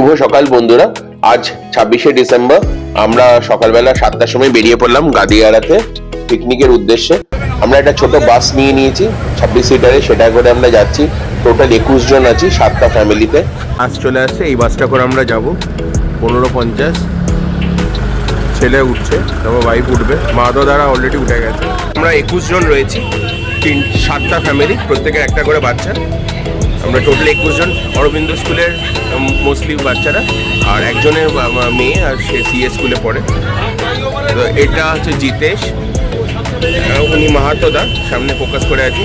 শুভ সকাল বন্ধুরা। আজ 26শে ডিসেম্বর আমরা সকালবেলা 7টার সময় বেরিয়ে পড়লাম গাদিয়ারাতে পিকনিকের উদ্দেশ্যে। আমরা একটা ছোট বাস নিয়ে নিয়েছি 26 সিটারে, সেটা করে আমরা যাচ্ছি। টোটাল 21 জন আছি 7টা ফ্যামিলিতে। আজ চলে আসছে, এই বাসটা করে আমরা যাব 15:50। ছেলে উঠছে, তারপর ওয়াইফ উঠবে, মা তো দ্বারা অলরেডি উঠে গেছে। আমরা 21 জন রয়েছি, 7টা ফ্যামিলি, প্রত্যেকের একটা করে বাচ্চা। আমরা টোটাল 21 জন। অরবিন্দ স্কুলের মোস্টলি বাচ্চারা, আর একজনের মেয়ে, আর সে সিএ স্কুলে পড়ে। তো এটা হচ্ছে জিতেশ, উনি মাহাতোদা, সামনে ফোকাস করে আছি।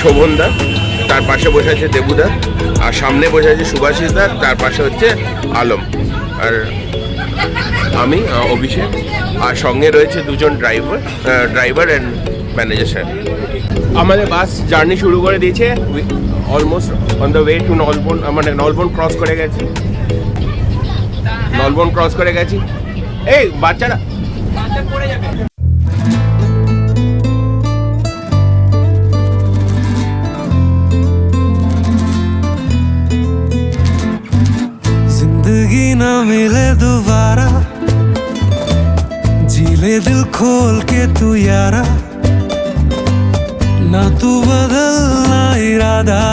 শোভনদা, তার পাশে বসে আছে দেবুদা, আর সামনে বসে আছে সুভাষিস দা, তার পাশে হচ্ছে আলম, আর আমি অভিষেক, আর সঙ্গে রয়েছে দুজন ড্রাইভার অ্যান্ড ম্যানেজার স্যার। আমাদের বাস জার্নি শুরু করে দিয়েছে, almost on the way to Nalban. মানে নলবন ক্রস করে গেছি। এই বাচ্চারা পড়ে যাবে। जिंदगी ना मिले दोबारा, जी ले दिल खोल के तू यारा, ना तू बदलना इरादा,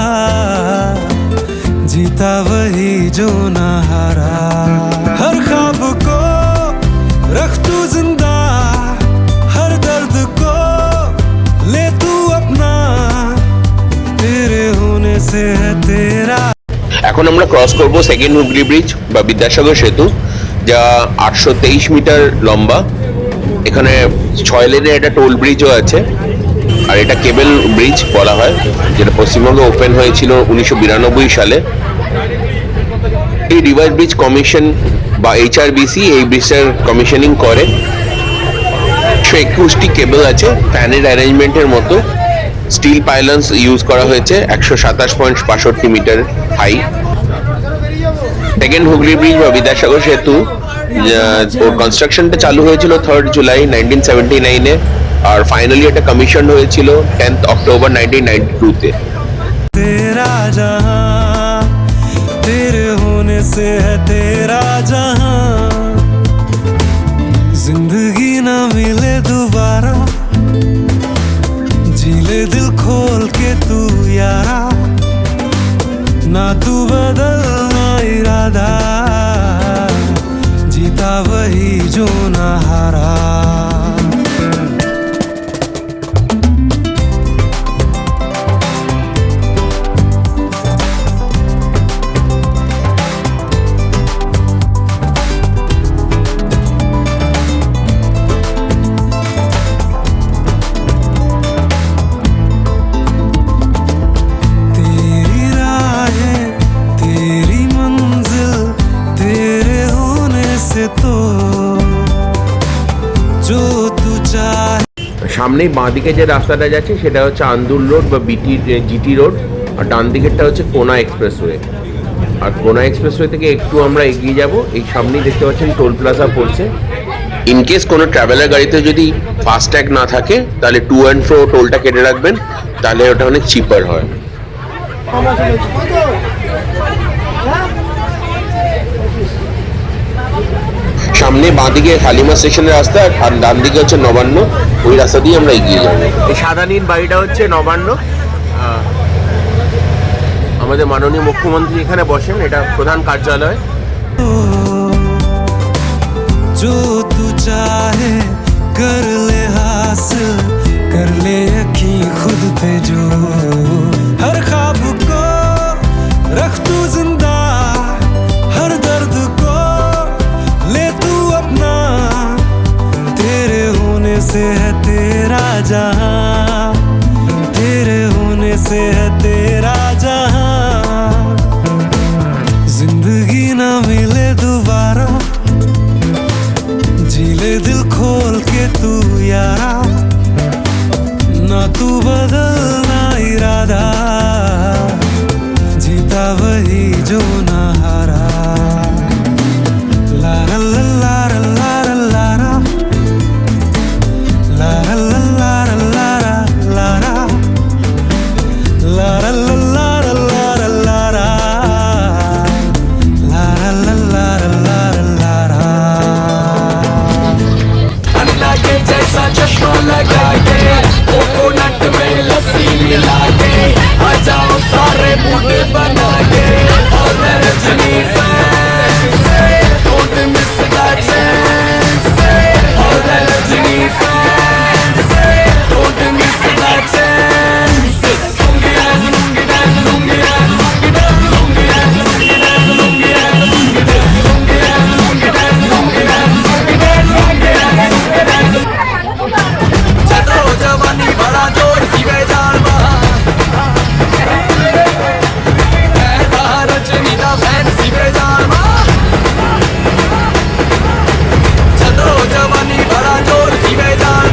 जीता वही जो ना हारा। हर ख्वाब को रख तू जिंदा, हर दर्द को ले तू अपना, तेरे होने से है तेरा। এখন আমরা ক্রস করব সেকেন্ড হুগলি ব্রিজ বা বিদ্যাসাগর সেতু, যা 823 মিটার লম্বা। এখানে 6 লেনের একটা টোল ব্রিজও আছে, আর এটা কেবল ব্রিজ বলা হয়, যেটা পশ্চিমবঙ্গে ওপেন হয়েছিল 1992 সালে। এই রিভার ব্রিজ কমিশন বা HRBC এই ব্রিজটার কমিশনিং করে। 121টি কেবল আছে ফ্যানের অ্যারেঞ্জমেন্টের মতো। স্টিল পাইলন্স ইউজ করা হয়েছে, 127.65 metre high. Second Hooghly bridge বা বিদ্যাসাগর সেতু, ওর কনস্ট্রাকশনটা চালু হয়েছিল 3 জুলাই 1979-এ, আর ফাইনালি এটা কমিশন হয়েছিল 10 অক্টোবর 1992-তে। तेरा जहां तेरे होने से है तेरा जहां, जिंदगी ना मिले दोबारा, जी ले दिल खोल के तू यारा, ना तू बदलना इरादा, जीता वही जो ना हारा। সামনেই বাঁ দিকে যে রাস্তাটা যাচ্ছে সেটা হচ্ছে আন্দুল রোড বা জিটি রোড, আর ডান দিকেরটা হচ্ছে কোনা এক্সপ্রেসওয়ে। আর কোনা এক্সপ্রেসওয়ে থেকে একটু আমরা এগিয়ে যাব, এই সামনেই দেখতে পাচ্ছেন টোল প্লাজা পড়ছে। ইনকেস কোনো ট্রাভেলার গাড়িতে যদি ফাস্ট্যাগ না থাকে, তাহলে টু অ্যান্ড ফ্রো টোলটা কেটে রাখবেন, তাহলে ওটা অনেক চিপার হয়। সামনে বাঁদিকে হালিমা স্টেশনের রাস্তা, আর ডান দিকে হচ্ছে নবান্ন, ওই রাস্তা দিয়ে আমরা এগিয়ে যাবো। এই সাদা নীল বাড়িটা হচ্ছে নবান্ন। আমাদের মাননীয় মুখ্যমন্ত্রী এখানে বসেন, এটা প্রধান কার্যালয়। जो तू चाहे कर ले हासिल, कर ले यकीन खुद पे जो, हर ख्वाब को रख तू जिंदा, हर दर्द को ले तू अपना, तेरे होने से है तेरा जहां, तेरे होने से है तेरा जहां, जिंदगी ना मिले दोबारा, जी ले दिल खोल के तू यारा, ना तू बदलना इरादा, जीता वही जो ना हारा। ला ला ला ला ला ला ला ला ला ला ला ला ला ला ला ला ला ला लगा के कोकोनट में लस्सी मिला के आ जाओ सारे मूड बना के और Rajni fans don't miss the chance और Rajni fans don't miss the chance lungi dance lungi dance lungi dance lungi dance lungi dance lungi dance lungi dance lungi dance lungi dance lungi dance lungi dance lungi dance lungi dance चलो जवानी बड़ा जोर सीवे जाल रजनी दा फैन सीवे जाल चलो जवानी बड़ा जोर सीवे जाल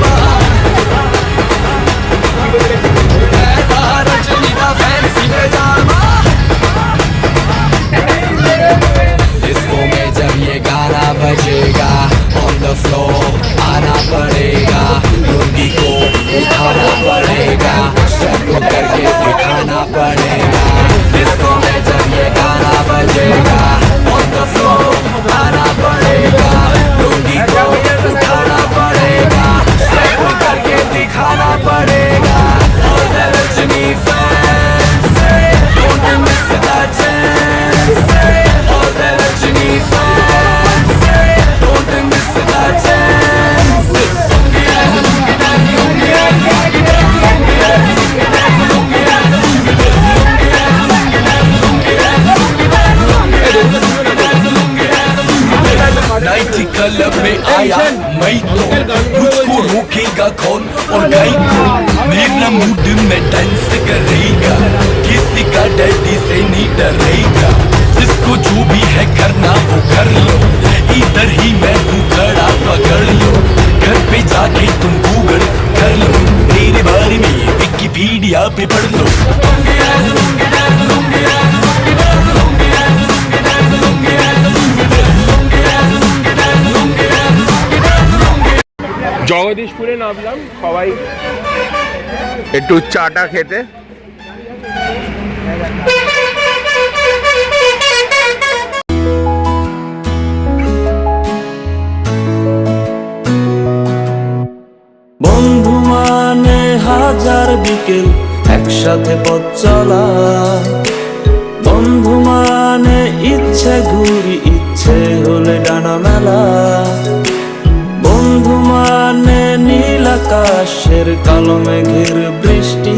रजनी दा फैन सीवे जाल डिस्को में जब ये गाना बजेगा ऑन द फ्लोर आना पड़ेगा लुंगी को उठाना पड़ेगा स्टेप करके दिखाना पड़ेगा डिस्को में जब ये गाना बजेगा ऑन द फ्लोर आना पड़ेगा लुंगी को उठाना पड़ेगा स्टेप करके दिखाना पड़ेगा और Rajni fans don't miss the chance और Rajni fans don't miss the chance lungi dance lungi dance lungi dance lungi dance lungi dance lungi dance lungi dance lungi dance lungi dance lungi dance lungi dance lungi dance night club में आया मैं तो मुझको रोकेगा कौन और गाय को मेरा मूड में डांस करेगा किसी का डैडी से नहीं डरेगा जिसको जो भी है करना वो कर लो इधर ही मैं हूँ खड़ा पकड़ लो घर पे जाके तुम गूगल कर लो मेरे बारे में विकिपीडिया पे पढ़ लो lungi dance lungi dance lungi dance lungi dance lungi dance lungi dance lungi dance lungi dance lungi dance lungi dance lungi dance lungi dance lungi জগদীশপুরে নামলাম সবাই একটু চাটা খেতে। বন্ধু মানে হাজার বিকেল একসাথে পথ চলা, বন্ধু মানে ইচ্ছে ঘুরি ইচ্ছে হলে ডানা মেলা, বন্ধু মানে নীল আকাশের কালো মেঘের বৃষ্টি,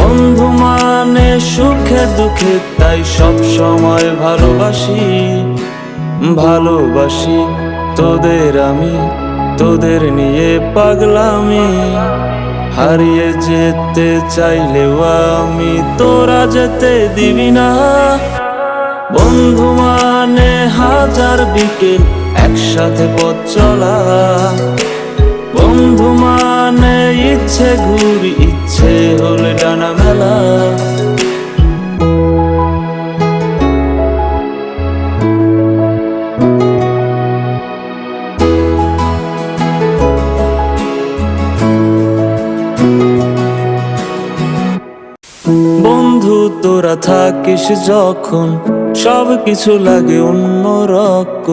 বন্ধু মানে সুখে দুঃখে তাই সব সময় ভালোবাসি, ভালোবাসি তোদের আমি, তোদের নিয়ে পাগলামি, হারিয়ে যেতে চাইলেও আমি তোরা যেতে দিবি না। বন্ধু মানে হাজার বিকেল একসাথে পথ চলা, বন্ধু মানে ইচ্ছে ঘুরি ইচ্ছে হলে ডানা মেলা। বন্ধু তোরা থাকিস যখন সব কিছু লাগে অন্যরকম।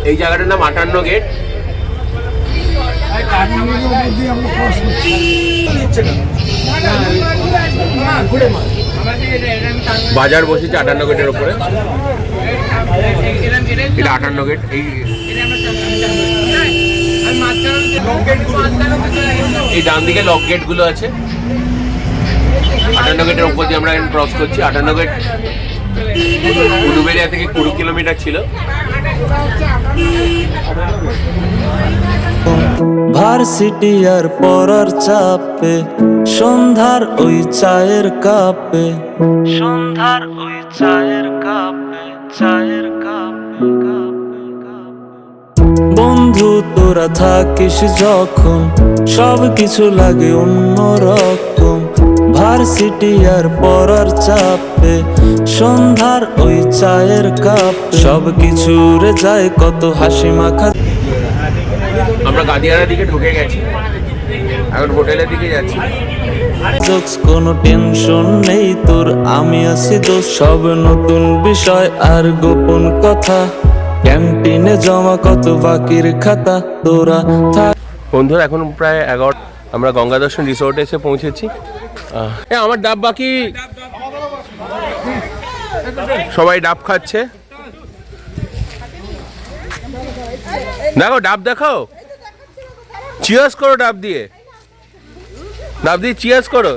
এই জায়গাটার নাম 58 গেট। বাজার বসেছে 58 গেটের উপরে, এটা 58 গেট। এই ডান দিকে লক গেট গুলো আছে। 58 গেটের উপর দিয়ে আমরা ক্রস করছি। 58 গেট উলুবেড়িয়া থেকে 20 কিলোমিটার ছিল। ভার্সিটি আর পড়ার চাপে সন্ধ্যার ওই চায়ের কাপে, সন্ধ্যার ওই চায়ের কাপে, চায়ের কাপে বন্ধু তোরা থাকিস যখন সব কিছু লাগে অন্যরকম। ভার্সিটি আর পড়ার চাপে সন্ধ্যার ওই চায়ের কাপ, সব কিছু রে যায় কত হাসি মাখা। আমরা গাদিয়ারা দিকে ঢুকে গেছি, এখন হোটেলের দিকে যাচ্ছি। কোনো টেনশন নেই তোর, আমি আছি তো। সব নতুন বিষয় আর গোপন কথা ক্যান্টিনে জমা কত বাকির খাতা তোরা থাক। বন্ধুরা এখন প্রায় 11, আমরা গঙ্গা দর্শন রিসোর্টে এসে পৌঁছেছি। আমার ডাব বাকি, সবাই ডাব খাচ্ছে। দেখো ডাব দেখাও, চিয়ার্স করো ডাব দিয়ে, ডাব দিয়ে চিয়ার্স করো।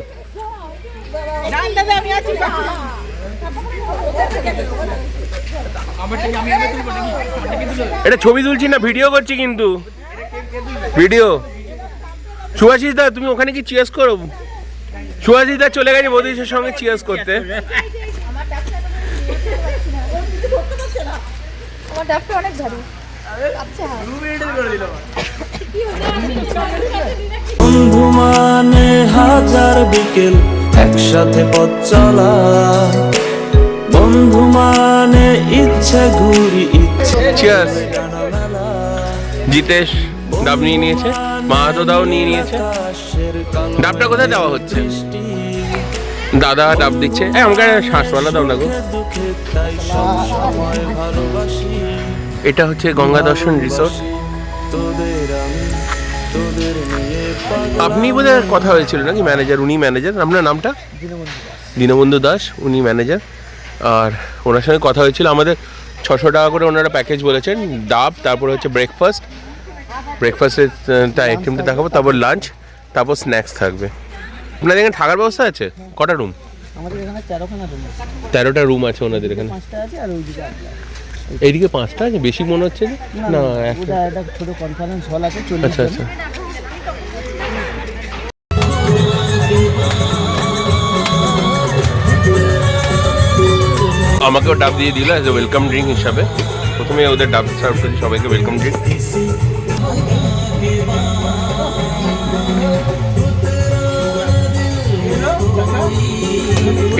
এটা ছবি তুলছি না, ভিডিও করছি কিন্তু, ভিডিও। সুভাষিস দা তুমি ওখানে কি চিয়ার্স করো? সুভাষিস দা চলে গেছে বৌদির সঙ্গে চিয়ার্স করতে। বন্ধু মানে হাজার বিকেল একসাথে পথ চলা, বন্ধু মানে ইচ্ছে ঘুরি ইচ্ছে। চিয়ার্স। জিতেশ ডাব নিয়ে নিয়েছে, মাহাতো দাও নিয়ে নিয়েছে। ডাবটা কোথায় দেওয়া হচ্ছে? দাদা ডাব দিচ্ছে। আমাকে শ্বাসওয়ালা দাও না গো। এটা হচ্ছে গঙ্গা দর্শন রিসোর্ট। আপনি বোধহয় কথা হয়েছিল নাকি ম্যানেজার? উনি ম্যানেজার, আপনার নামটা? দীনবন্ধু দাস, উনি ম্যানেজার। আর ওনার সঙ্গে কথা হয়েছিল, আমাদের 600 টাকা করে ওনারা প্যাকেজ বলেছেন। ডাব, তারপরে হচ্ছে ব্রেকফাস্টের আইটেমটা দেখাবো, তারপর লাঞ্চ, তারপর স্ন্যাক্স থাকবে। আপনাদের এখানে থাকার ব্যবস্থা আছে? কটা রুম? আমাদের এখানে 13খানা রুম আছে। 13টা রুম আছে ওনাদের এখানে। 5টা আছে আর ওইদিকে আছে। এইদিকে 5টা আছে, বেশি মনে হচ্ছে যে? না, ওটা একটা ছোট কনফারেন্স হল আছে। আচ্ছা আচ্ছা। আমাকেও ডাব দিয়ে দিল অ্যাজ এ ওয়েলকাম ড্রিঙ্ক হিসাবে। প্রথমে ওদের ডাব সার্ভ করি সবাইকে, ওয়েলকাম ড্রিঙ্ক।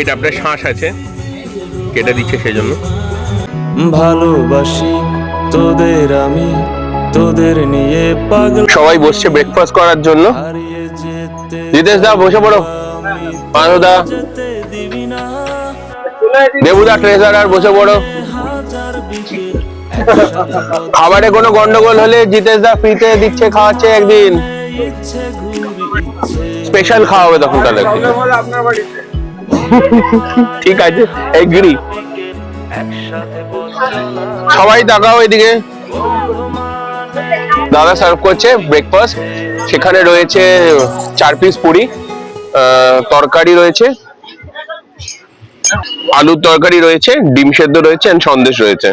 এটা আপনার শ্বাস আছে, কেটে দিচ্ছে সেজন্য। ভালোবাসি তোদের আমি, তোদের নিয়ে পাগল। সবাই বসছে ব্রেকফাস্ট করার জন্য। হারিয়ে যেতে জিতেশ দা বসে পড়ো, পানুদা, যেতে দিবি না, দেবুদা, ট্রেজারার বসে পড়ো। হাজার বিকেল খাবারে কোনো গন্ডগোল হলে জিতেশ দা ফ্রিতে দিচ্ছে, খাওয়াচ্ছে একদিন। ইচ্ছে ঘুরি ইচ্ছে। স্পেশাল খাওয়া হবে তখন তাহলে। ঠিক আছে, এগ্রি। সবাই তাকাও এদিকে। দাদা সার্ভ করছে ব্রেকফাস্ট। সেখানে রয়েছে 4 পিস পুরি, তরকারি রয়েছে, আলুর তরকারি রয়েছে, ডিম সেদ্ধ রয়েছে, এন্ড সন্দেশ রয়েছে।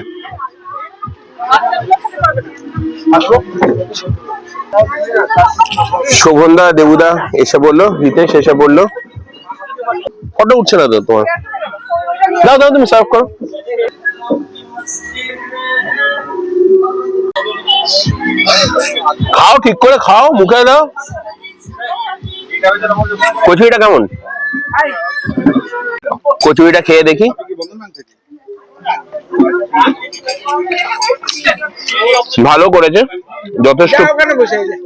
শোভনদা, দেবুদা এসে বললো, রিতেশ এসে বললো। ফটো উঠছে না তো তোমার? দাও দাও, তুমি সার্ভ করো। খাও, ঠিক করে খাও, মুখে দাও। কচুরিটা কেমন? কচুরিটা খেয়ে দেখি। ভালো করেছে, যথেষ্ট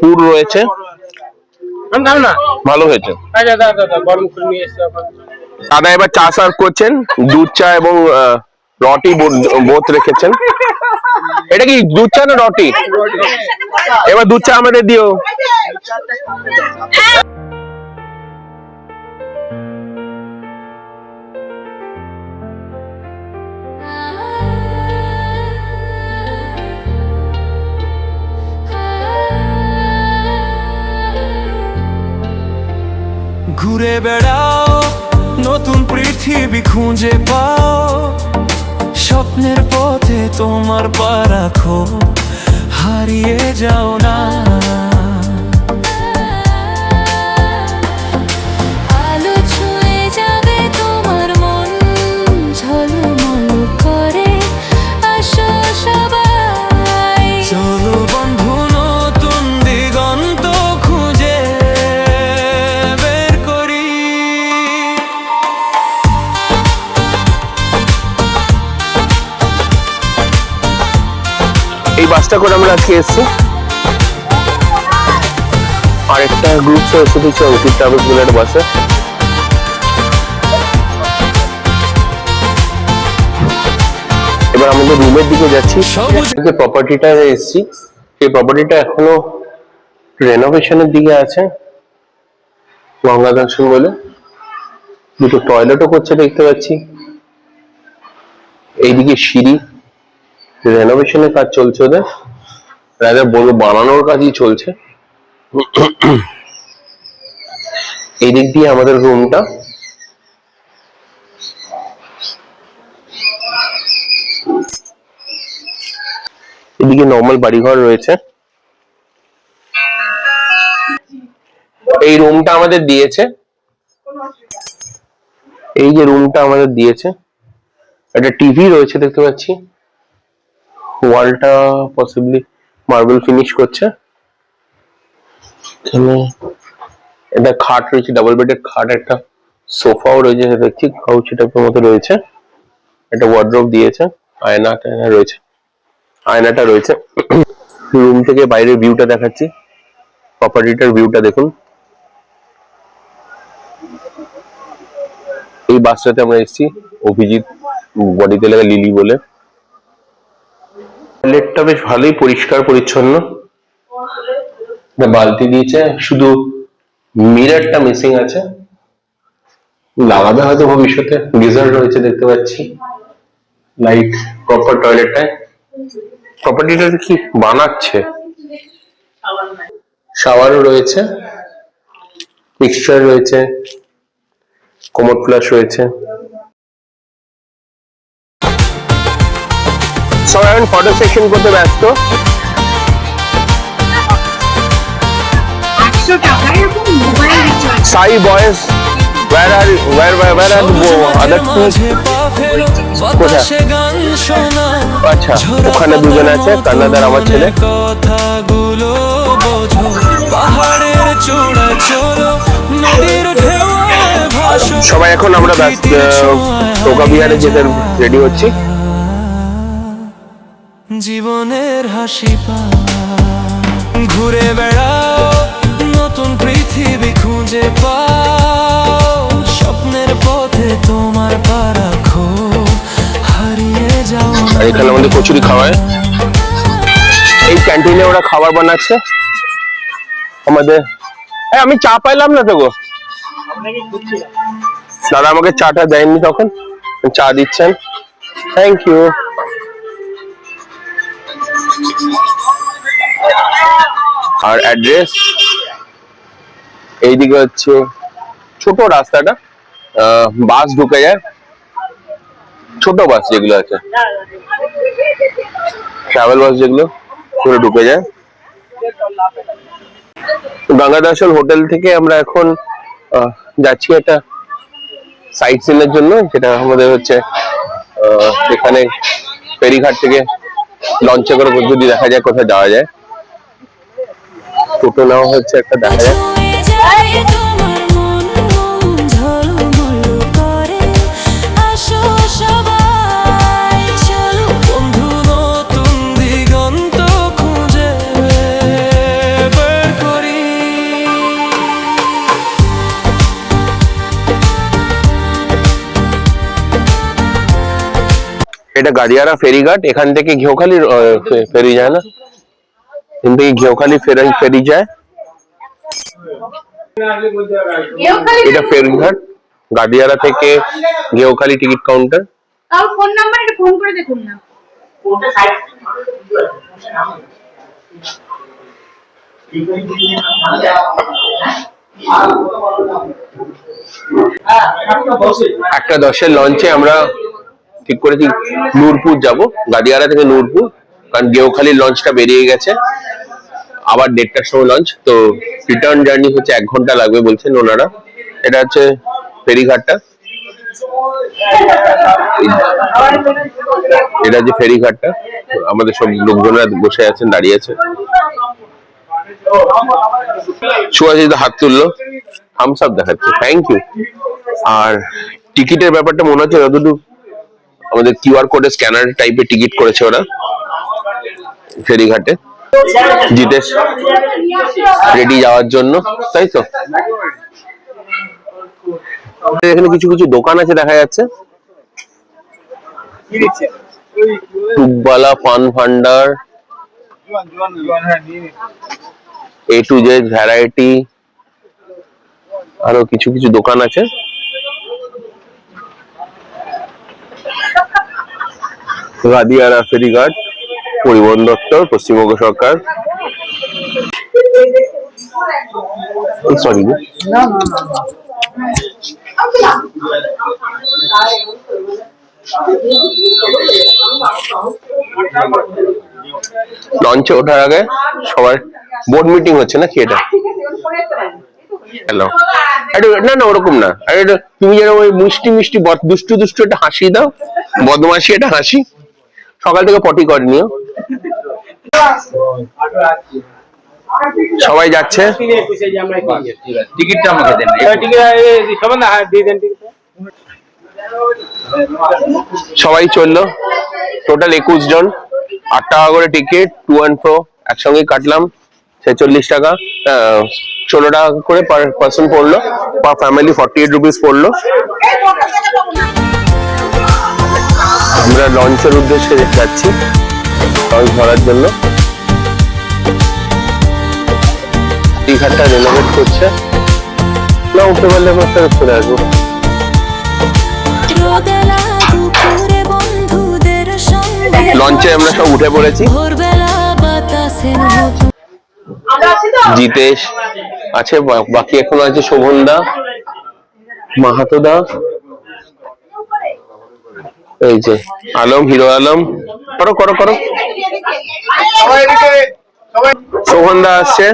পুর রয়েছে, ভালো হয়েছে। দাদা এবার চা সার্ভ করছেন, দুধ চা এবং রটি বোথ রেখেছেন। এটা কি দুধ চা না রটি? এবার দুধ চা আমাদের দিও। ঘুরে বেড়াও, নতুন পৃথিবী খুঁজে পাও, স্বপ্নের পথে তোমার পা রাখো, হারিয়ে যাও না। আলো ছুঁয়ে যাবে তোমার মন, ঝলমল করে আসো সবাই। চলো বন্ধু, নতুন দিগন্ত খুঁজে বের করি। এই বাসটা করে আমরা আজকে এসেছি। আরেকটা গ্রুপ এসে দিচ্ছে অঙ্কিত ট্রাভেলস বলে একটা বাসে। এবার এবার আমাদের রুমের দিকে যাচ্ছি। যে প্রপার্টিটা এসেছি সেই প্রপার্টিটা এখনো রেনোভেশনের দিকে আছে। গঙ্গা দর্শন বলে দুটো টয়লেটও করছে দেখতে পাচ্ছি। এইদিকে সিঁড়ি, রেনোভেশনের কাজ চলছে ওদের, রাজা বড় বানানোর কাজই চলছে। এই দিক দিয়ে আমাদের রুমটা, এদিকে নর্মাল বাড়িঘর রয়েছে। এই রুমটা আমাদের দিয়েছে, এই যে রুমটা আমাদের দিয়েছে, একটা টিভি রয়েছে দেখতে পাচ্ছি। ওয়ালটা পসিবলি মার্বেল ফিনিশ করছে। এখানে একটা খাট রয়েছে, ডাবল বেডের খাট, একটা সোফাও রয়েছে দেখছি, কাউচ টাইপের মতো রয়েছে। একটা ওয়ার্ড্রোব দিয়েছে, আয়নাটা রয়েছে, আয়নাটা রয়েছে। রুম থেকে বাইরের ভিউটা দেখাচ্ছি, প্রপার্টিটার ভিউটা দেখুন। এই বাসটাতে আমরা এসেছি, অভিজিৎ বডিতে লেখা লিলি বলে। টয়লেটটা বেশ ভালোই পরিষ্কার পরিচ্ছন্ন, বালতি দিয়েছে, শুধু মিররটা মিসিং আছে, লাগাবে হয়তো ভবিষ্যতে। গিজার রয়েছে দেখতে পাচ্ছি, লাইট প্রপার টয়লেটটায়। প্রপার্টিটা কি বানাচ্ছে, শাওয়ারও রয়েছে, মিক্সচার রয়েছে, কমোড ফ্ল্যাশ রয়েছে। সবাই এখন ফটো সেকশন করতে ব্যস্ত। সাই boys, where are other two? আচ্ছা, ওখানে দুজন আছে, কান্নাদার আমার ছেলে। সবাই এখন আমরা টোকা বিহারে যেতে রেডি হচ্ছি। জীবনের হাসি পা ঘুরে বেড়াও, নতুন পৃথিবী খুঁজে পাও, স্বপ্নের পথে তোমার পা রাখো, হারিয়ে যাও। আর এখানে আমাদের কচুরি খাওয়ায়, এই ক্যান্টিনে ওরা খাবার বানাচ্ছে আমাদের। আমি চা পাইলাম না তো গো, দাদা আমাকে চাটা দেয়নি, তখন চা দিচ্ছেন, থ্যাংক ইউ। আর অ্যাড্রেস এইদিকে হচ্ছে ছোট রাস্তাটা, বাস ঢুকে যায়, ছোট বাস যেগুলো আছে, ট্রাভেল বাস যেগুলো, পুরো ঢুকে যায়। গঙ্গাদর্শন হোটেল থেকে আমরা এখন যাচ্ছি একটা সাইট সিনের জন্য, যেটা আমাদের হচ্ছে এখানে ফেরিঘাট থেকে লঞ্চে করে যদি দেখা যায় কোথায় যাওয়া যায়। টোটো নেওয়া হচ্ছে একটা, দেখা যায়। এটা গাদিয়ারা ফেরিঘাট, এখান থেকে ঘেউখালি ফেরি যায় না, এখান থেকে ঘেউখালি ফেরি যায়। এটা ফেরিঘাট, গাদিয়ারা থেকে ঘেউখালি টিকিট কাউন্টার। কার ফোন নাম্বার এটা ফোন করে দেখুন না। একটা 10-এর লঞ্চে আমরা ঠিক করেছি নূরপুর যাব, গাদিয়ারা থেকে নূরপুর, কারণ গেউখালির লঞ্চটা বেরিয়ে গেছে, আবার 1:30টার সময় লঞ্চ, তো রিটার্ন জার্নি হচ্ছে 1 ঘন্টা লাগবে বলছেন ওনারা। এটা হচ্ছে ফেরিঘাটটা, এটা হচ্ছে ফেরিঘাটটা, আমাদের সব লোকজনরা বসে আছেন, দাঁড়িয়ে আছে। সুভাষিত হাত তুললো, থামস আপ দেখাচ্ছে, থ্যাংক ইউ। আর টিকিটের ব্যাপারটা মনে হচ্ছে যতটুকু আমাদের কিউআর কোডে স্ক্যানার টাইপের টিকিট করেছে ওরা ফেরিঘাটে। জিতেশ রেডি যাওয়ার জন্য, তাই তো। এখানে কিছু কিছু দোকান আছে দেখা যাচ্ছে, টুকবালা পান ভান্ডার, A to Z ভ্যারাইটি, আরো কিছু কিছু দোকান আছে। গাদিয়ারা ফেরিঘাট, পরিবহন দপ্তর, পশ্চিমবঙ্গ সরকার। সরি, লঞ্চে ওঠার আগে সবার বোর্ড মিটিং হচ্ছে নাকি এটা? হ্যালো, না না ওরকম না, আরে তুমি যেন ওই মিষ্টি মিষ্টি দুষ্টু দুষ্টু একটা হাসি দাও, বদমাসি একটা হাসি। সকাল থেকে পটি করেনিও। সবাই যাচ্ছে, টিকিটটা আমাকে দেন। সবাই চললো। টোটাল 21 জন, 8 টাকা করে টিকিট, টু অ্যান্ড ফ্রো একসঙ্গে কাটলাম। 46 টাকা, 16 টাকা করে পার পার্সন পড়লো, পার ফ্যামিলি 48 রুপিস পড়লো। আমরা লঞ্চের উদ্দেশ্যে যাচ্ছি, লঞ্চ ধরার জন্য। দীঘাটা রেনোভেট করছে, না উঠতে পারলে আমার সাথে চলে আসবো। লঞ্চে আমরা সব উঠে পড়েছি। জিতেশ আছে, বাকি এখনো আছে শোভন দা, মাহাতো দা, এই যে আলম, হিরো আলম। করো করো করো, শোভন দা আসছে।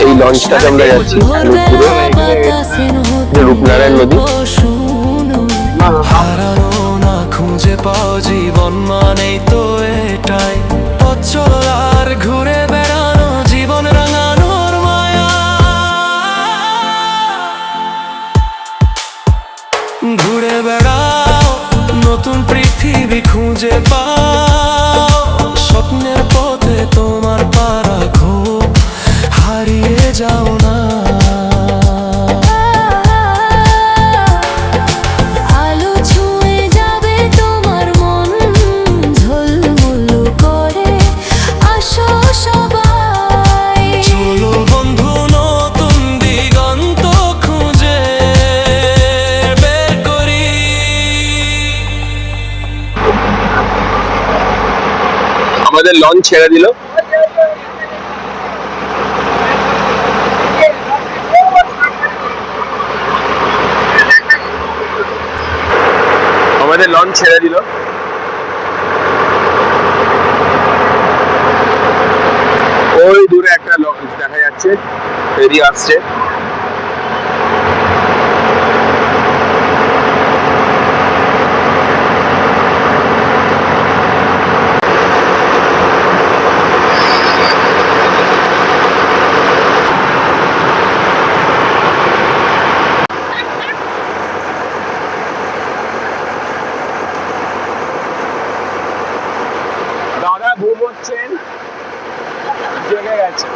এই লঞ্চটাতে আমরা যাচ্ছি রূপনারায়ণ নদী। হারানো না খুঁজে পাও জীবন মানেই তো এটাই, পথ চলা আর ঘুরে বেড়ানো, জীবন রাঙানোর মায়া। ঘুরে বেড়াও, নতুন পৃথিবী খুঁজে পাও, স্বপ্নের পথে তোমার পা রাখো, হারিয়ে যাও না। আলো ছুঁয়ে যাবে তোমার মন, ঝলমল করে আসো সবাই। চলো বন্ধু নতুন দিগন্ত খুঁজে বের করি। আমাদের লঞ্চ ছেড়ে দিল। আমাদের লঞ্চ ছেড়ে দিল। ওই দূরে একটা লঞ্চ দেখা যাচ্ছে, ফেরি আসছে। দাদা ঘুমোচ্ছেন, জেগে গেছে।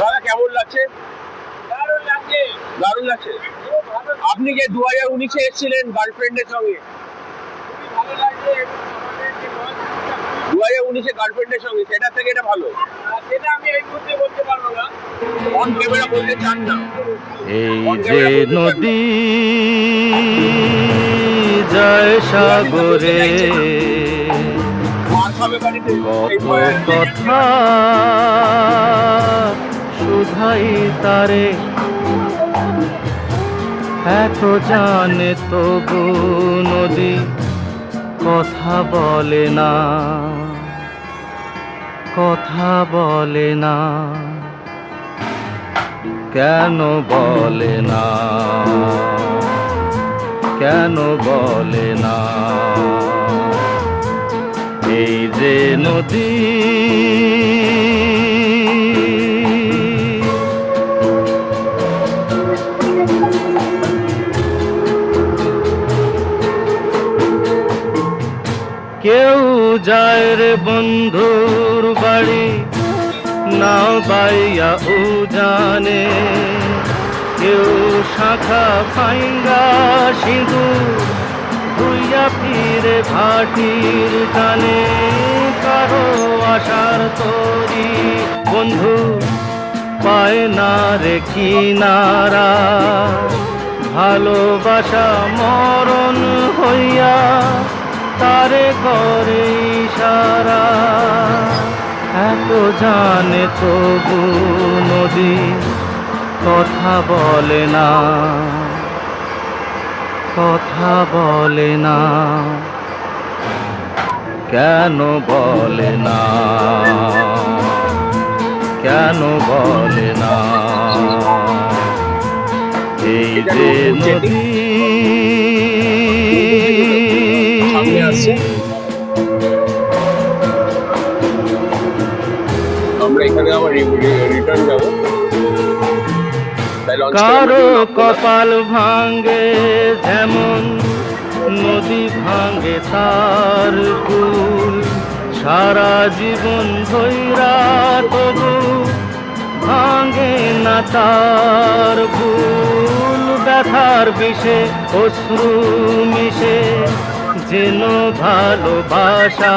দাদা কেমন লাগছে? দারুণ লাগছে, দারুণ লাগছে। আপনি যে 2019-এ এসেছিলেন গার্লফ্রেন্ডের সঙ্গে, 2019-এ গার্লফ্রেন্ডের সঙ্গে, সেটা থেকে এটা ভালো? সেটা আমি এই মুহূর্তে বলতে পারবো না, অন ক্যামেরা বলতে চান না। এই যে নদী যায় সাগরে, কত কথা শুধাই তারে, এত জানে তবু নদী কথা বলে না, কথা বলে না, কেন বলে না, কেন বলে না। এই যে নদী, কেউ যায় রে বন্ধুর বাড়ি নাও বাইয়া উজানে, কেউ শাখা ফাইঙ্গা সিঁদুর ধুইয়া ফিরে ভাটির টানে, কারো আশার তরি বন্ধু পায় না রে কিনারা, ভালোবাসা মরণ হইয়া তারে করে ইশারা, এত জানে তবু নদী কথা বলে না, কথা বলে না, কেন বলে না, কেন বলে না, এই যে নদী। আমরা এখানে আবার রিটার্ন যাব। কারো কপাল ভাঙ্গে যেমন নদী ভাঙ্গে তার কুল, সারা জীবন ধৈরা তবু ভাঙ্গে না তার ভুল, ব্যথার বিষে অশ্রু মিশে যেন ভালোবাসা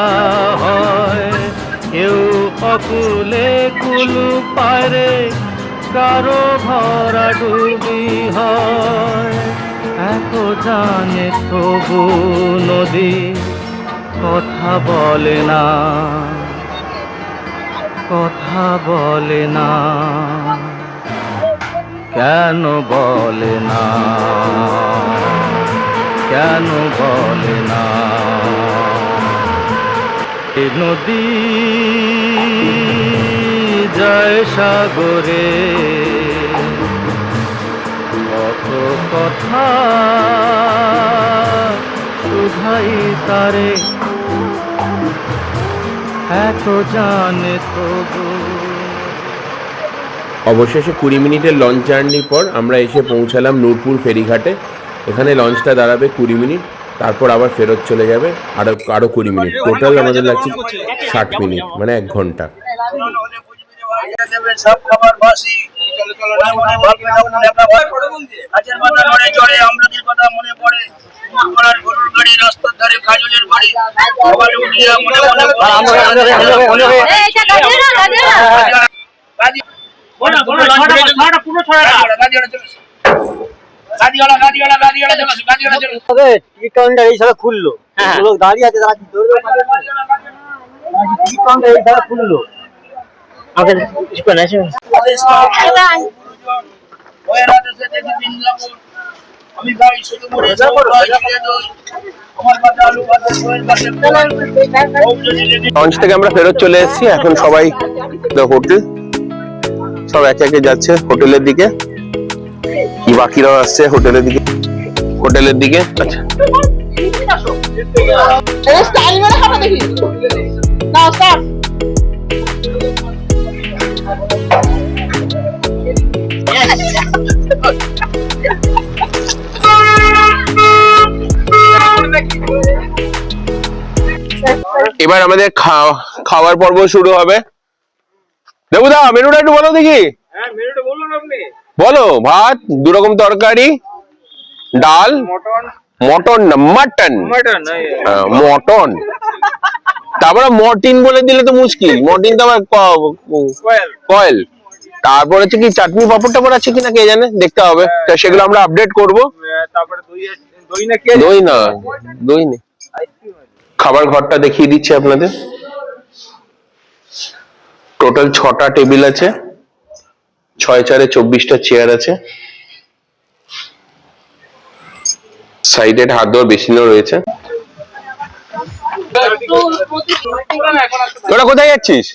হয়, কেউ অকুলে কুল পারে কারো ভরা ডুবি হয়, এত জানে তবু নদী কথা বলে না, কথা বলে না, কেন বলে না, কেন বলে না, এ নদী যায় সাগরে, কত কথা শুধাই তারে, এত জানে তবু। অবশেষে 20 মিনিটের লঞ্চ জার্নির পর আমরা এসে পৌঁছালাম নূরপুর ফেরিঘাটে। এখানে লঞ্চটা দাঁড়াবে 20 মিনিট, তারপর আবার ফেরত চলে যাবে আরো 20 মিনিট। টোটাল আমাদের লাগছে 60 মিনিট, মানে 1 ঘন্টা। সব খাবার বাসি গাছের পাতা নড়ে চড়ে, আমলকির কথা মনে পড়ে, গরুর গাড়ি, রাস্তার ধারে কাজলের বাড়ি, সকালে উঠিয়া মনে খুললো লোক দাঁড়িয়ে আছে, তারা কি ধরবে? খুললো আমাকে কিছু করে আছে। আমি গাই শুধু মরে যাব, আমার কথা আলু ভাতে সোয়ের কাছে। লঞ্চ থেকে আমরা ফেরত চলে এসেছি। এখন সবাই হোটেল, সব একে একে যাচ্ছে হোটেলের দিকে, বাকিরাও আসছে হোটেলের দিকে। আচ্ছা, এবার আমাদের খাওয়ার পর্ব শুরু হবে। দেবুদা, মেনুটা একটু বলো দেখি। বলো। ভাত, 2 রকম তরকারি, ডাল, মটন না মাটন, মটন, তারপরে মর্টিন বলে দিলে তো মুশকিল। মর্টিন তো আবার কয়েল। তারপর হচ্ছে কি চাটনি পাপড় টাপড় আছে কিনা কে জানে, দেখতে হবে। তো সেগুলো আমরা আপডেট করবো। দই নেই। খাবার ঘরটা দেখিয়ে দিচ্ছি আপনাদের। টোটাল 6টা টেবিল আছে, 6×4 24টা চেয়ার আছে, সাইডে হাত ধোয়ার বেসিনও রয়েছে। তোরা কোথায় যাচ্ছিস?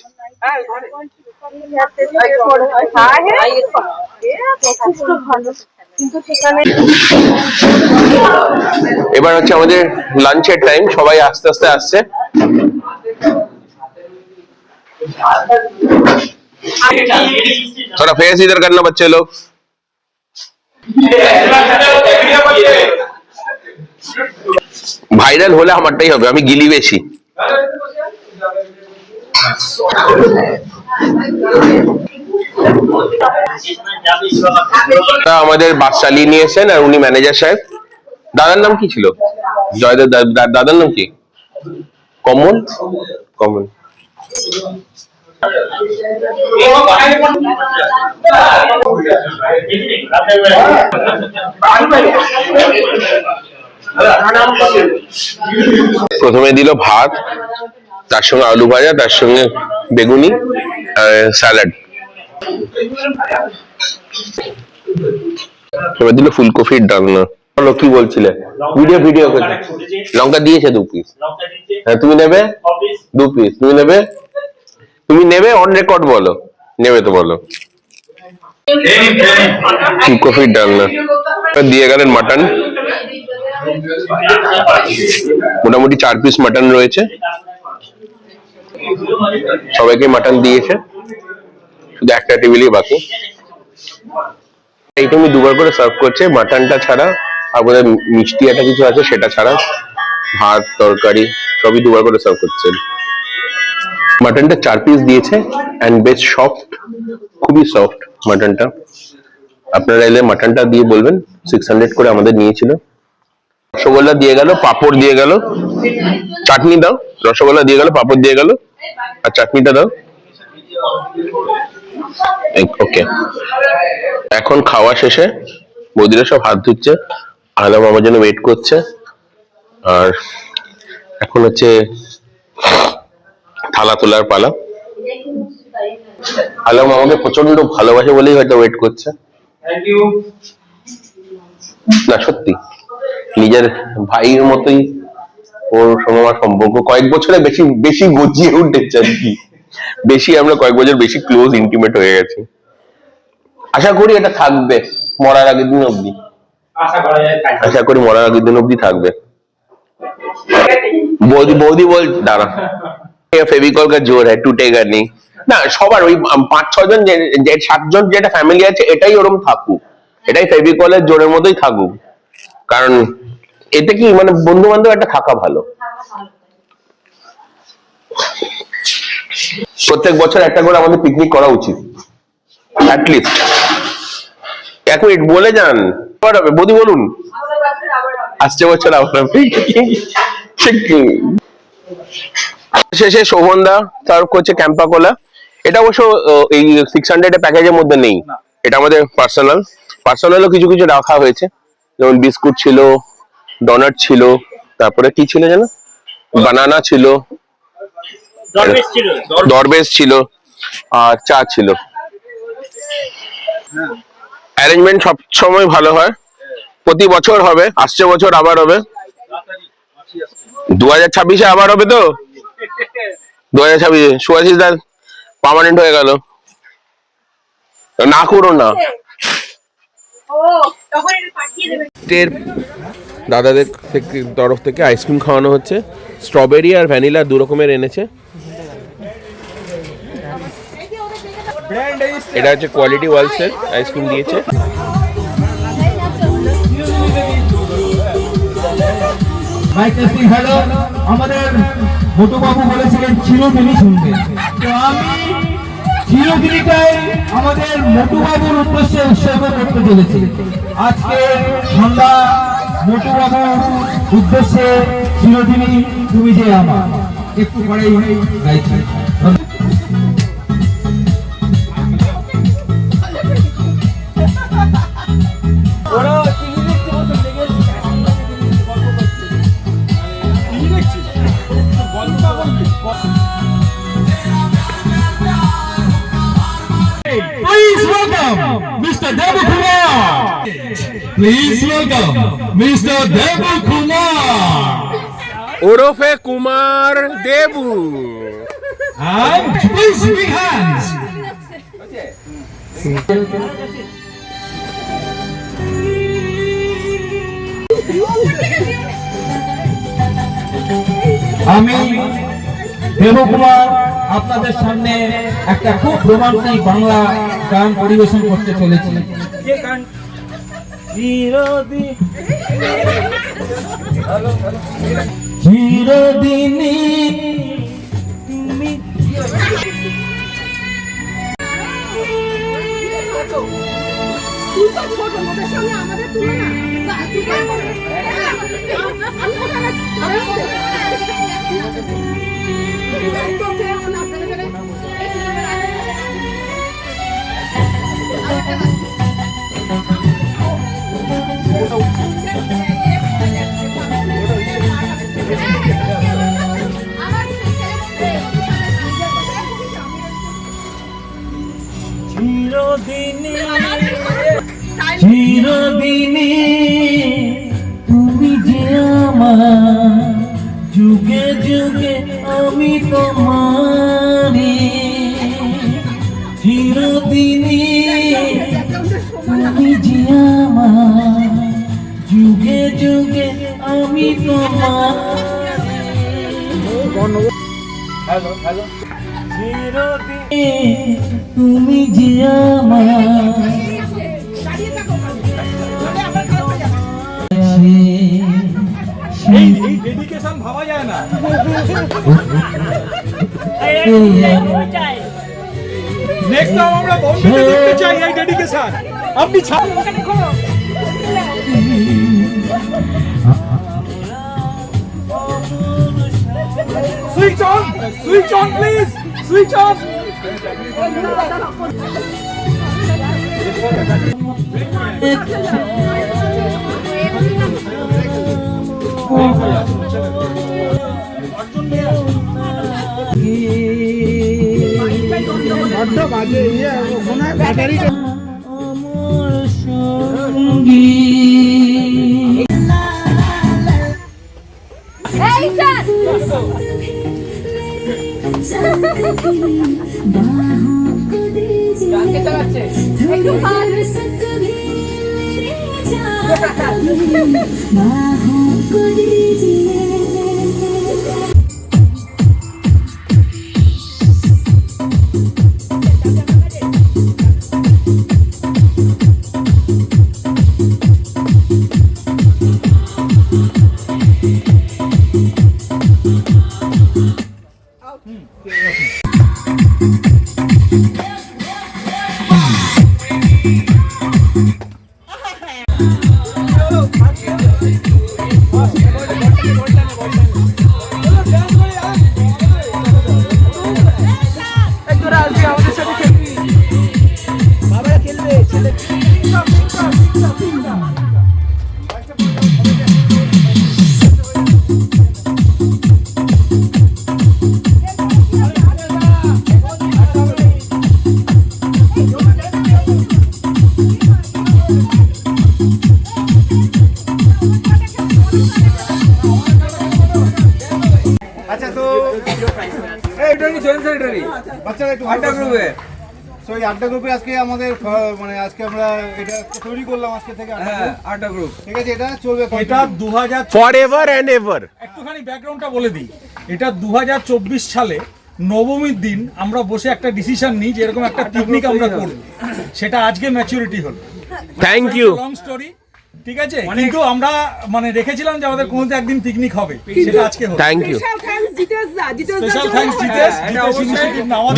এবার হচ্ছে আমাদের লাঞ্চের টাইম, সবাই আস্তে আস্তে আসছে। थोड़ा फेस इधर करना बच्चे लोग। ভাইরাল হলে আমারটাই হবে, আমি গিলি বেশি। আমাদের বাস চালিয়ে নিয়ে এসেছেন আর উনি ম্যানেজার সাহেব। দাদার নাম কি ছিল? জয়দেব দাদার নাম কি? কমল। কমল। প্রথমে দিল ভাত, তার সঙ্গে আলু ভাজা, তার সঙ্গে বেগুনি আর স্যালাড। এবার দিল ফুলকপির ডালনা। বলো কি বলছিলে? ভিডিও ভিডিও করতে। লঙ্কা দিয়েছে 2 পিস। হ্যাঁ তুমি নেবে 2 পিস। তুমি নেবে অন রেকর্ড বলো, নেবে তো বলো। ফুলকপির ডালনা দিয়ে গেলেন মাটন, মোটামুটি 4 পিস মাটন রয়েছে, সবাইকে মাটন দিয়েছে, শুধু একটা টেবিলই বাকি। এইটা আমি 2 বার করে সার্ভ করছে, মাটনটা ছাড়া আর বোধহয় মিষ্টি একটা কিছু আছে সেটা ছাড়া, ভাত তরকারি সবই 2 বার করে সার্ভ করছেন। মাটনটা 4 পিস দিয়েছে এন্ড বেশ সফট, খুবই সফট মাটনটা। আপনারা এলে মাটনটা দিয়ে বলবেন। 600 করে আমাদের নিয়েছিল। রসগোল্লা দিয়ে গেল, পাপড় দিয়ে গেল, চাটনি দাও। রসগোল্লা দিয়ে গেল, পাপড় দিয়ে গেল, আর চাটনিটা দাও। ওকে, এখন খাওয়া শেষে বৌদিরা সব হাত ধুচ্ছে, আলাম আমার জন্য ওয়েট করছে। আর এখন হচ্ছে থালা তোলার পালা। আলাম আমাকে প্রচন্ড ভালোবাসে বলেই হয়তো ওয়েট করছে। না সত্যি নিজের ভাইয়ের মতোই ওর সঙ্গে আমার সম্পর্ক। কয়েক বছরে বেশি বেশি গজিয়ে উঠেছে আর কি, বেশি আমরা কয়েক বছর বেশি ক্লোজ ইন্টিমেট হয়ে গেছি। আশা করি এটা থাকবে মরার আগের দিন অব্দি। আশা করি মরার আগের দিন অব্দি থাকবে। বৌদি বল দাঁড়া, ফেভিকল কা জোর হ্যাঁ, টুটেগা নেই। না সবার ওই 5-6 জন 7 জন যেটা ফ্যামিলি আছে এটাই ওরম থাকুক, এটাই ফেভিকলের জোরের মতোই থাকুক। কারণ এতে কি মানে বন্ধু বান্ধব একটা থাকা ভালো। প্রত্যেক বছর একটা করে আমাদের পিকনিক করা উচিত অ্যাটলিস্ট। 1 মিনিট বলে যান, হবে বৌদি বলুন। আসছে বছর আবার শেষে শোভনদা সার্ভ করছে ক্যাম্পা কোলা। এটা অবশ্য এই 600 প্যাকেজের মধ্যে নেই, এটা আমাদের পার্সোনালও কিছু কিছু রাখা হয়েছে, যেমন বিস্কুট ছিল, ডোনাট ছিল, তারপরে কি ছিল যেন বানানা ছিল, দরবেশ ছিল, আর চা ছিল। অ্যারেঞ্জমেন্ট সব সময় ভালো হয়, প্রতি বছর হবে, আসছে বছর আবার হবে, 2026-এ আবার হবে তো। 2026-এ সুয়াশিস দা পার্মানেন্ট হয়ে গেল, না করো না। দাদাদের তরফ থেকে আইসক্রিম খাওয়ানো হচ্ছে, স্ট্রবেরি আর ভ্যানিলা 2 রকমের এনেছে। এটা হচ্ছে কোয়ালিটি ওয়ালসের আইসক্রিম দিয়েছে। আমাদের মোটুবাবু বলেছিলেন চিরদিনই শুনবে, তো আমি চিরদিনটাই আমাদের মোটুবাবুর উদ্দেশ্যে উৎসর্গ করতে চলেছি। আজকে সন্ধ্যা মোটুবাবুর উদ্দেশ্যে চিরদিনই তুমি যে আমার, একটু পরেই গাইছি। Please welcome Mr. Debu Kumar. Please welcome Mr. Debu Kumar. ওরফে Kumar Debu. And please big hands. আমি দেবু কুমার আপনাদের সামনে একটা খুব রোমান্টিক বাংলা গান পরিবেশন করতে চলেছি। চিরদিনই তুই তো ছোট মোদের সঙ্গে আমাদের তুলনা তুই চিরদিনই তুমি যে আমার, যুগে যুগে আমি তোমারি। চিরদিনই তুমি যে আমার, যুগে যুগে আমি তোমারি। চিরদিনই তুমি যে আমার, এই ডেডিকেশন ভাবা যায় না। নেক্সট টাইম আমরা বন্ধুদের দেখতে চাই এই ডেডিকেশন। আপনি switch on please, switch on. আচ্ছা তো এইটা কি জয়েন্ট সেক্রেটারি বাচ্চারা একটু আড্ডা গ্রুপে। সো এই আড্ডা গ্রুপে আজকে আমাদের মানে আজকে আমরা এটা তৈরি করলাম আজকে থেকে আড্ডা গ্রুপ। ঠিক আছে, এটা চলবে, এটা 2000 ফরএভার এন্ড এভার। একটুখানি ব্যাকগ্রাউন্ডটা বলে দিই। এটা 2024 সালে নবমীর দিন আমরা বসে একটা ডিসিশন নিই যে এরকম একটা পিকনিক আমরা করব। সেটা আজকে ম্যাচুরিটি হলো। Thank you. লং স্টোরি, ঠিক আছে, কিন্তু আমরা মানে রেখেছিলাম যে আমাদের কোনোদিন একদিন পিকনিক হবে, সেটা আজকে হলো। Thank you. Special thanks Jitesh,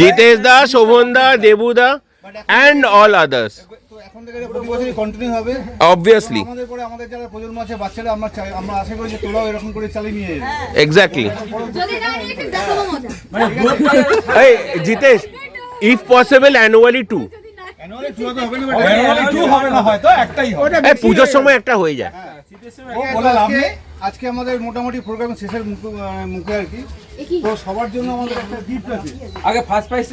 Jitesh da, Shovan da, Debu da and all others. তো এখন থেকে প্রতি বছরই কন্টিনিউ হবে Obviously. আমাদের পরে আমাদের যারা প্রজন্ম আছে বাচ্চারা আমরা আশা করি যে তোরাও এরকম করে চালিয়ে নিয়ে যাবে। Exactly. যদি না নিয়ে ঠিক দেখাবো মজা। Hey, Jitesh, if possible annually too. Annually tour তো হবে না, Annually two হবে না, হয়তো একটাই হবে। এই পুজোর সময় একটা হয়ে যায়। বলে লাভ নেই। আজকে আমাদের মোটামুটি প্রোগ্রাম শেষের মুখে আর কি। তো সবার জন্য আমাদের একটা গিফট আছে। আগে ফার্স্ট প্রাইজ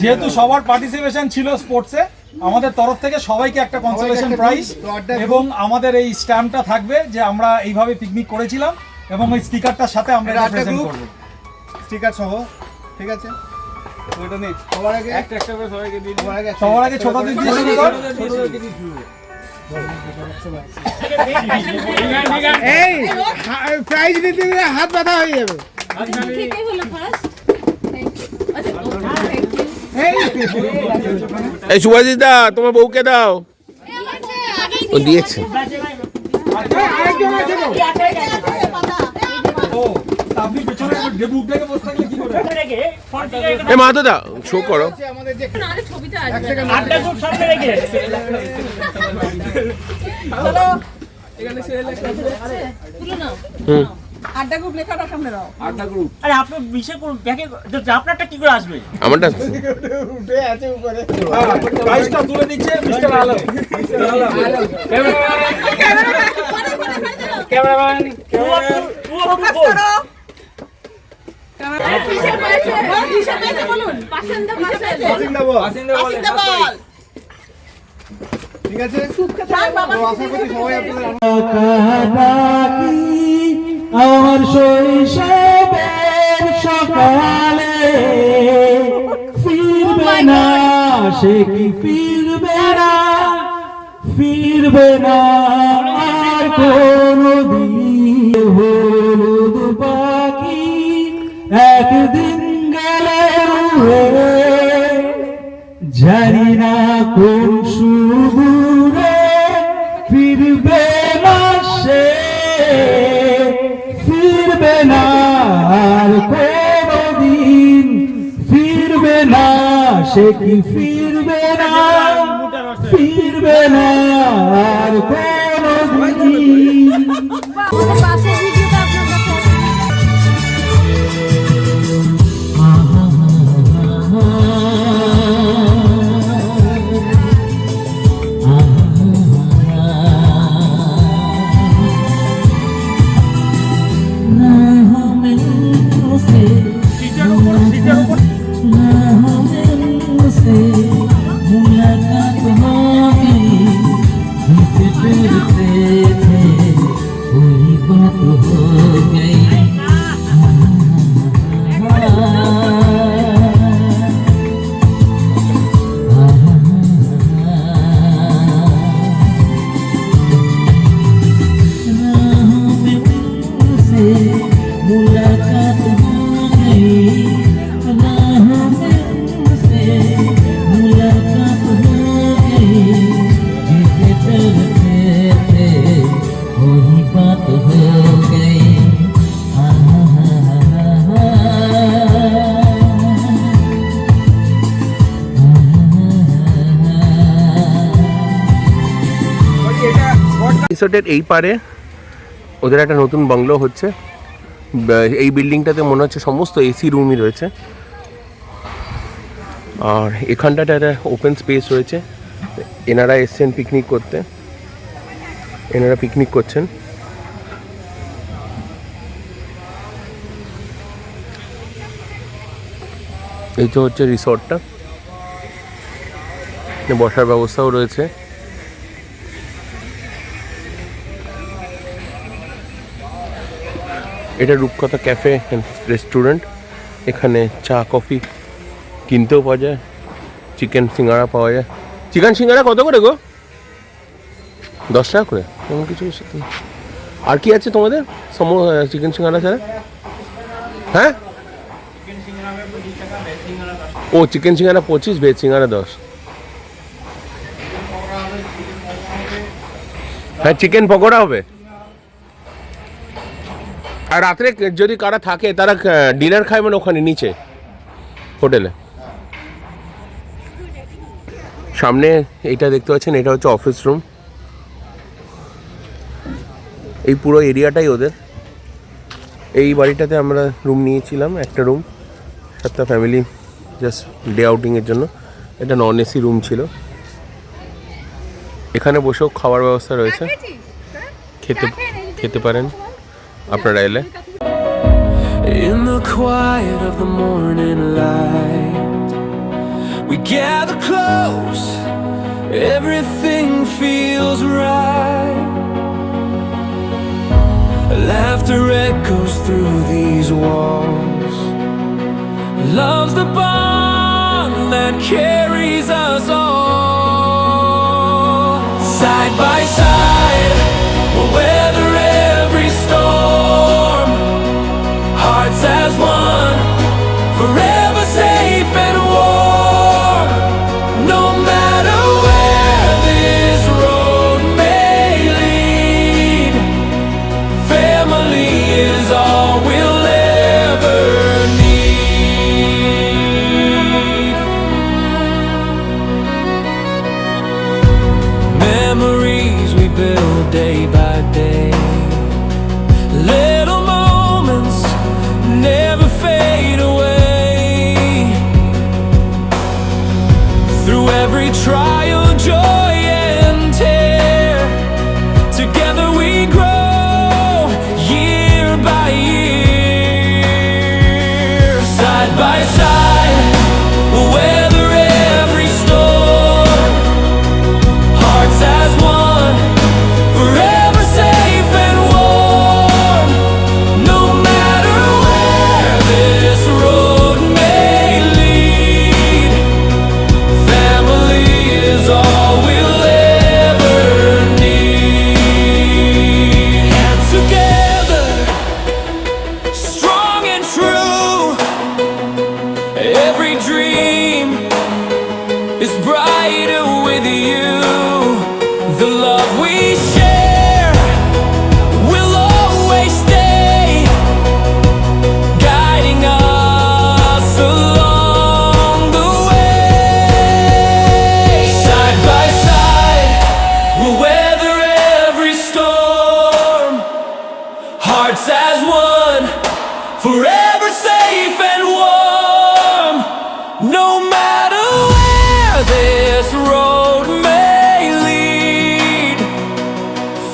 যেহেতু সবার পার্টিসিপেশন ছিল স্পোর্টসে, আমাদের তরফ থেকে সবাইকে একটা কনসোলেশন প্রাইজ এবং আমাদের এই স্ট্যাম্পটা থাকবে যে আমরা এইভাবে পিকনিক করেছিলাম এবং এই স্টিকারটার সাথে আমরা এটা প্রেজেন্ট করব, স্টিকার সহ। ঠিক আছে, তো এটা নে সবার আগে একটা করে সবাইকে দিন। সবার আগে ছোট দিদি দিয়ে শুরু কর। এই প্রাইজ দিতে হাত ব্যথা হয়ে যাবে। খেতে হলো ফার্স্ট। এই সুভাষিস দা তোমার বউকে দাও। ও দিয়েছে। আপনি পেছনে ডেবুক থেকে বসে থাকলে কি করে? এ মা তো দা শো করো। আমাদের যে আরে ছবিটা আসবে আড্ডা গ্রুপ সামনে রেখে তুলে নাও হুম আড্ডা গ্রুপ লেখাটা সামনে দাও আড্ডা গ্রুপ আরে আপনি বিশেষ করে ব্যাকে আপনারটা কি করে আসবে? আমারটা উঠে আছে উপরে। প্রাইসটা তুলে দিচ্ছে মিস্টার আলম। ক্যামেরাম্যান ফোকাস করো ক্যামেরা কিসের পেয়েছে কিসের পেয়েছে বলুন পাসেন্দা বাসিন্দা বল। পাসেন্দা বল ঠিক আছে থাক বাবা তো আশা করি সবাই আপনাদের আমার শৈশবের সকালে ফিরবে না, সে কি ফিরবে না, ফিরবে না আর কোনদিন। হলুদ পাখি একদিন গেলে উড়ে, জানি না কোন সুদূরে ফিরবে না সে, ফিরবে না আর কোনদিন, ফিরবে না সে কি ফিরবে না, ফিরবে না আর কোনদিন। পাশের ভিডিওটা আপনার কাছে রিসোর্টের এই পারে ওদের একটা নতুন বাংলো হচ্ছে। এই বিল্ডিংটাতে মনে হচ্ছে সমস্ত এসি রুমই রয়েছে, আর এখানটাতে একটা ওপেন স্পেস রয়েছে। এনারা এসছেন পিকনিক করতে, এনারা পিকনিক করছেন। এই তো হচ্ছে রিসর্টটা, বসার ব্যবস্থাও রয়েছে। এটা রূপকথা ক্যাফে অ্যান্ড রেস্টুরেন্ট। এখানে চা কফি কিনতেও পাওয়া যায়, চিকেন সিঙ্গাড়া পাওয়া যায়। চিকেন সিঙ্গাড়া কত করে গো? 10 টাকা করে এমন কিছু। আর কি আছে তোমাদের চিকেন সিঙ্গাড়া ছাড়া? হ্যাঁ ও চিকেন সিঙ্গাড়া 25, ভেজ সিঙ্গাড়া 10। হ্যাঁ চিকেন পকোড়া হবে। আর রাত্রে যদি কারা থাকে তারা ডিনার খায় মানে ওখানে নিচে হোটেলে। সামনে এইটা দেখতে পাচ্ছেন, এটা হচ্ছে অফিস রুম। এই পুরো এরিয়াটাই ওদের। এই বাড়িটাতে আমরা রুম নিয়েছিলাম, একটা রুম, 7টা ফ্যামিলি জাস্ট ডে আউটিংয়ের জন্য। এটা নন এসি রুম ছিল। এখানে বসেও খাওয়ার ব্যবস্থা রয়েছে, খেতে পারেন আপনারা এলে। In the quiet of the morning light, we gather close, everything feels right. Laughter echoes through these walls, love's the bond that carries us all. Side by side, we'll weather every storm, hearts as one, forever safe and warm. as one, forever safe and warm. No matter where this road may lead,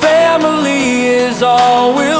family is all we'll